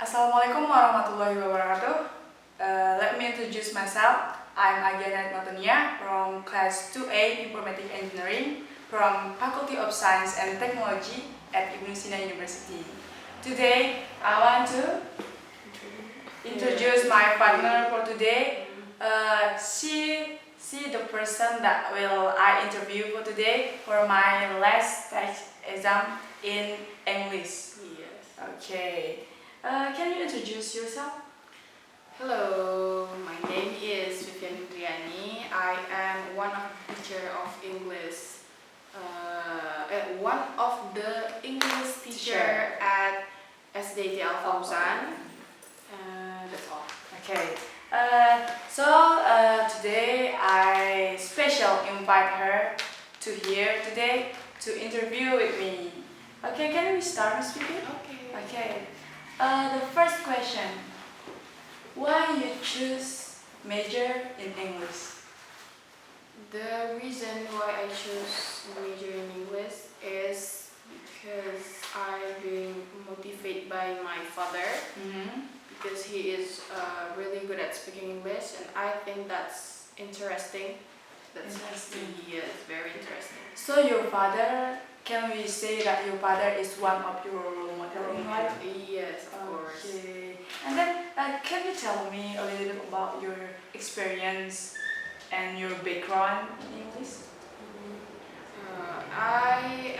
Assalamualaikum warahmatullahi wabarakatuh. Let me introduce myself. I'm Agiana Matonia from Class 2A Informatic Engineering from Faculty of Science and Technology at Ibnu Sina University. Today, I want to introduce my partner for today. She the person that will I interview for today for my last test exam in English. Yes. Okay. Can you introduce yourself? Hello, my name is Vivian Indriani. I am one of the teacher of English, one of the English teacher at SDT Al Fauzan. That's all. Okay. Today I special invite her to here today to interview with me. Okay, can we start speaking? Okay. Okay. The first question. Why you choose major in English? The reason why I chose major in English is because I'm being motivated by my father. Because he is really good at speaking English, and I think that's interesting. Yes, very interesting. So your father, can we say that your father is one of your role model in life? Yes, of course. Okay. And then, can you tell me a little bit about your experience and your background in English? I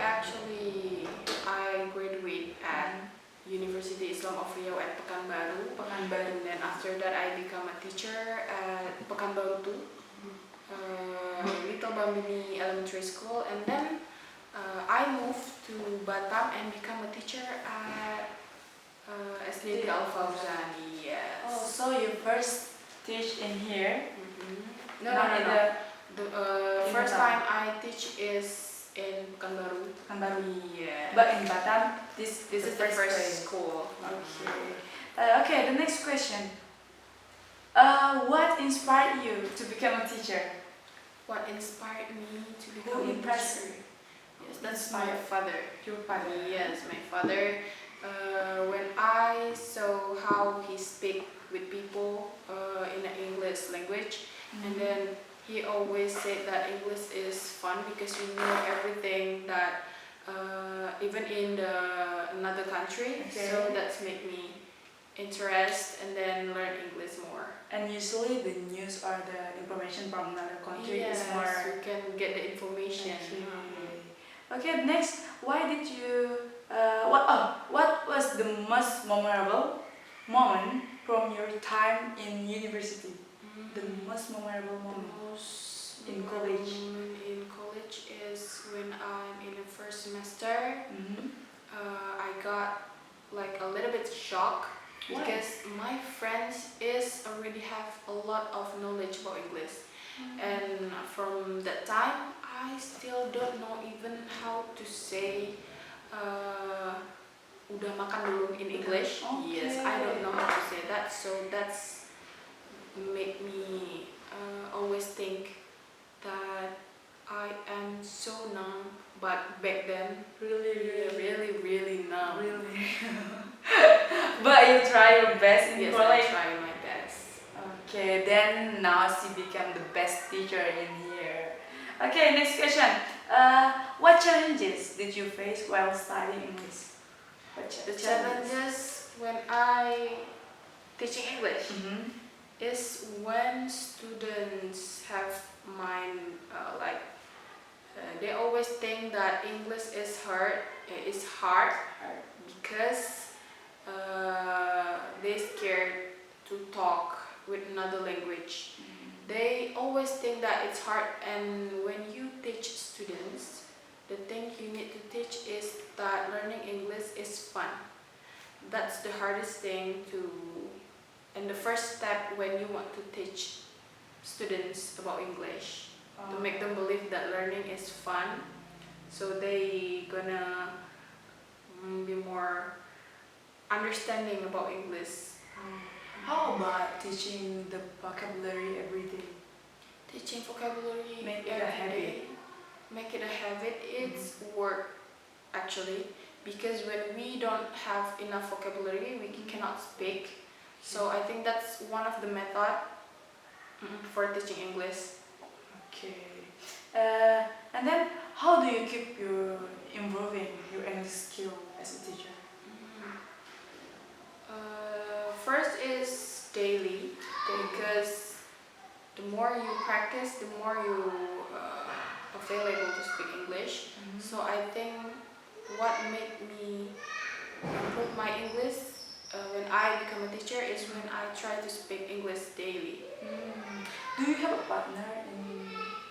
graduate at University Islam of Riau at Pekanbaru. And then after that I become a teacher at Pekanbaru too. Little Bambini Elementary School, and then I moved to Batam and become a teacher at SDT Al Fauzan. Yes. Oh, so you first teach in here? No. The first time I teach is in Pekanbaru. Yeah. But in Batam, this This is the place. first school. Okay. Okay, the next question. What inspired you to become a teacher? What inspired me to Who become a impressed teacher? you? Yes, that's my father. Your father. Yes, my father. When I saw how he speak with people in the English language, and then he always said that English is fun because you know everything that even in another country. Okay. So that's made me interest and then learn English more. And usually the news or the information from another country Yes, is more. you can get the information. Okay, next, why did you? What was the most memorable moment from your time in university? The most memorable moment. In college. In college is when I'm in the first semester. I got like a little bit shocked. Why? Because my friends already have a lot of knowledge about English, and from that time I still don't know even how to say udah makan belum in English. Okay. Yes, I don't know how to say that, so that's made me always think that I am so numb, but back then really numb. Really. But you try your best in Yes, college. I try my best. Okay, then now she became the best teacher in here. Okay, next question. What challenges did you face while studying English? The challenges when I teaching English is when students have mind they always think that English is hard because they scared to talk with another language. They always think that it's hard, and when you teach students, the thing you need to teach is that learning English is fun. That's the hardest thing and the first step when you want to teach students about English, to make them believe that learning is fun, so they gonna be more understanding about English. How about teaching the vocabulary every day? Teaching vocabulary Make it a every habit. day. Make it a habit. It's work actually, because when we don't have enough vocabulary, we cannot speak. So I think that's one of the method for teaching English. Okay. And then, how do you keep improving your English skill as a teacher? First is daily, because the more you practice, the more you available to speak English. So I think what made me improve my English when I become a teacher is when I try to speak English daily. Do you have a partner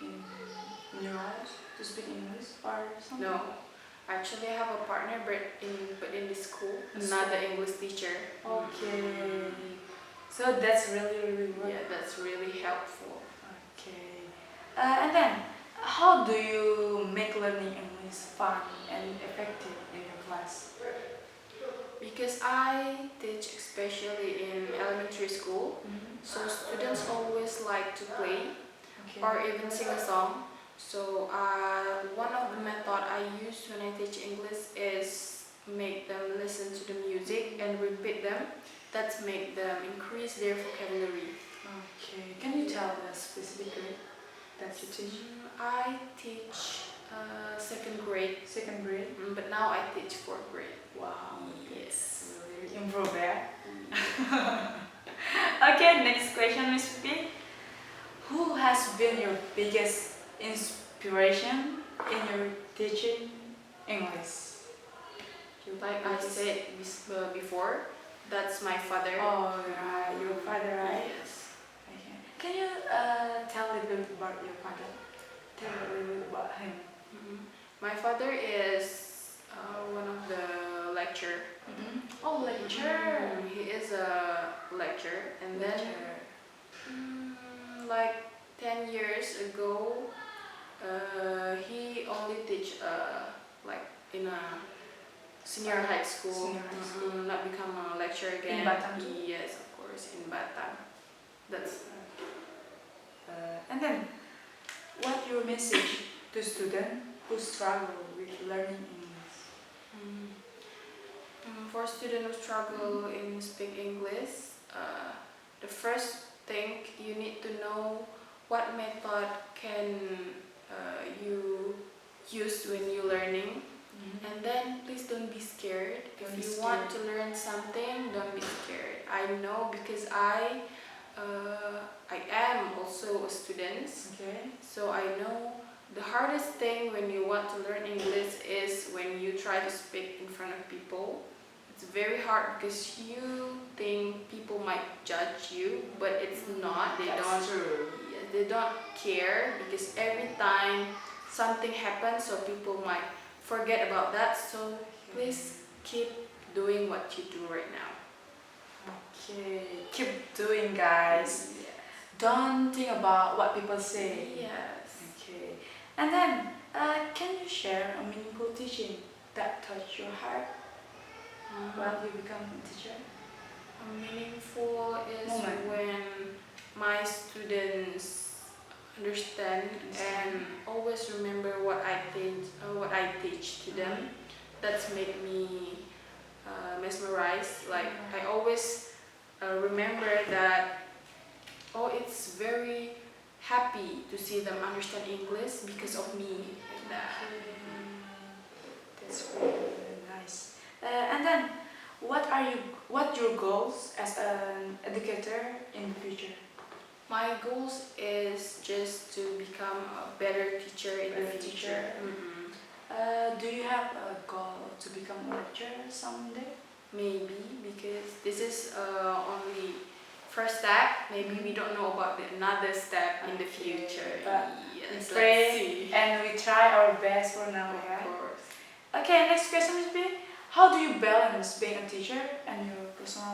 in your house to speak English or something? No, actually I have a partner, but in the school, In another English teacher. Okay. So that's really good. Yeah, that's really helpful. Okay. And then, how do you make learning English fun and effective in your class? Because I teach especially in elementary school, so students always like to play Okay. or even sing a song. So one of the method I use when I teach English is make them listen to the music and repeat them. That's make them increase their vocabulary. Okay. Can you tell the specific grade that you teach? I teach second grade, Second grade. but now I teach fourth grade. Wow. Yes. Really improve, yeah. Okay. Next question, Miss P. Who has been your biggest inspiration in your teaching English? Like I said before, that's my father. Oh, right. Your father, right? Yes. Okay. Can you tell a little bit about your father? Tell a little bit about him. My father is one of the lecturer. Oh, lecturer. He is a lecturer, and then like 10 years ago, he only teach like in a senior high school. Senior high school. Not become a lecturer again. In Batam too? Yes, of course, in Batam. That's And then, what your message to students who struggle with learning English? for students who struggle in speak English. The first thing you need to know what method can you use when you learning, and then please don't be scared. Don't If be you want scared. to learn something, don't be scared. I know because I am also a student, Okay. so I know the hardest thing when you want to learn English is when you try to speak in front of people. It's very hard because you think people might judge you, but it's not. True. They don't care, because every time something happens, so people might forget about that. So please keep doing what you do right now. Okay. Keep doing, guys. Don't think about what people say. Yes. Okay. And then, can you share a meaningful teaching that touched your heart while you become a teacher? Meaningful is Moment. when my students understand and always remember what I teach to them. That's made me mesmerized. Like I always remember that. Oh, it's very happy to see them understand English because of me. Like that. That's really nice. And then, what your goals as an educator in the future? My goals is just to become a better teacher in the Better future. Do you have a goal to become a lecturer someday? Maybe, because this is only first step. Maybe we don't know about another step in the future. But Yes, we let's pray see. and we try our best for now. Of Yeah? course. Okay, next question is how do you balance being a teacher and your personal